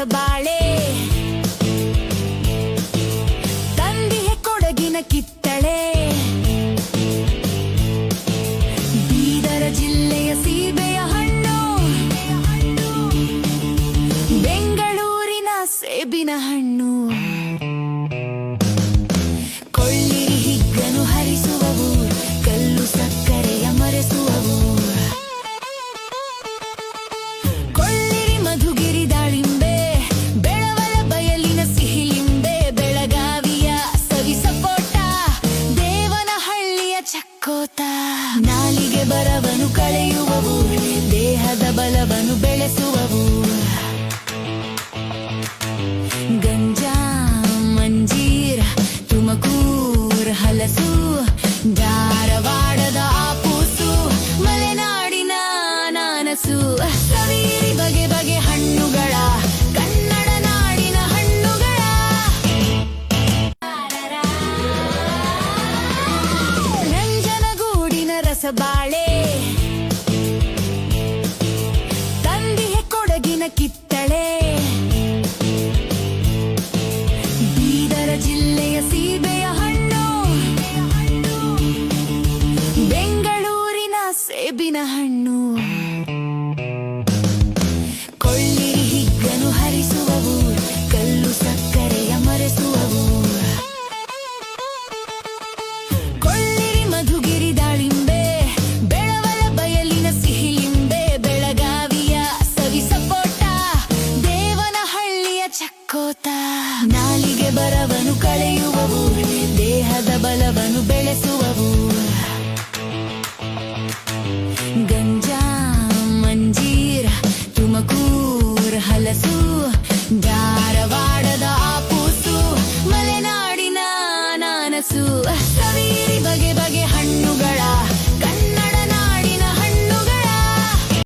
ರಸಬಾಳೆ ತಂದಿಹೆ ಕೊಡಗಿನ ಕಿತ್ತಳೆ ಬೀದರ ಜಿಲ್ಲೆಯ ಸೀಬೆಯ ಹಣ್ಣು ಬೆಂಗಳೂರಿನ ಸೇಬಿನ ಹಣ್ಣು ಕೊಳ್ಳಿರಿ ಹಿಗ್ಗನು ಹರಿಸುವವು ಕಲ್ಲು ಸಕ್ಕರೆಯ ಮರೆಸುವವು ಕೊಳ್ಳಿರಿ ಮಧುಗಿರಿ ದಾಳಿಂಬೆ ಬೆಳವಲ ಬಯಲಿನ ಸಿಹಿಲಿಂಬೆ ಬೆಳಗಾವಿಯ ಸವಿ ಸಪೋಟ ದೇವನಹಳ್ಳಿಯ ಚಕ್ಕೋತ ನಾಲಿಗೆ ಬರವನು ಕಳೆಯುವವು ದೇಹದ ಬಲವನ್ನು ಬೆಳೆಸುವವು ಗಂಜಾ ಮಂಜೀರ ತುಮಕೂರ್ ಹಲಸು ಧಾರವಾಡದ ಆಪೂಸು ಮಲೆನಾಡಿನ ನಾನಸು ಸವಿಯಿರಿ ಬಗೆ ಬಗೆ ಹಣ್ಣುಗಳ ಕನ್ನಡ ನಾಡಿನ ಹಣ್ಣುಗಳ ನಂಜನಗೂಡಿನ ರಸಬಾಳೆ ತಂದಿಹೆ ಕೊಡಗಿನ ಕಿತ್ತಳೆ ಬೀದರ ಜಿಲ್ಲೆಯ ಸೀಬೆಯ ಹಣ್ಣು ಬೆಂಗಳೂರಿನ ಸೇಬಿನ ಹಣ್ಣು ಕೊಳ್ಳಿರಿ ಹಿಗ್ಗನು ಹರಿಸುವವು ಕಲ್ಲು ಸಕ್ಕರೆಯ ಮರೆಸುವವು ಕೊಳ್ಳಿರಿ ಮಧುಗಿರಿ ದಾಳಿಂಬೆ ಬೆಳವಲ ಬಯಲಿನ ಸಿಹಿಲಿಂಬೆ ಬೆಳಗಾವಿಯ ಸವಿ ಸಪೋಟ ದೇವನಹಳ್ಳಿಯ ಚಕ್ಕೋತ ನಾಲಿಗೆ ಬರವನು ಕಳೆಯುವವು ದೇಹದ ಬಲವನ್ನು ಬೆಳೆಸುವವು ಗಂಜಾ ಮಂಜೀರ ತುಮಕೂರ್ ಹಲಸು ಧಾರ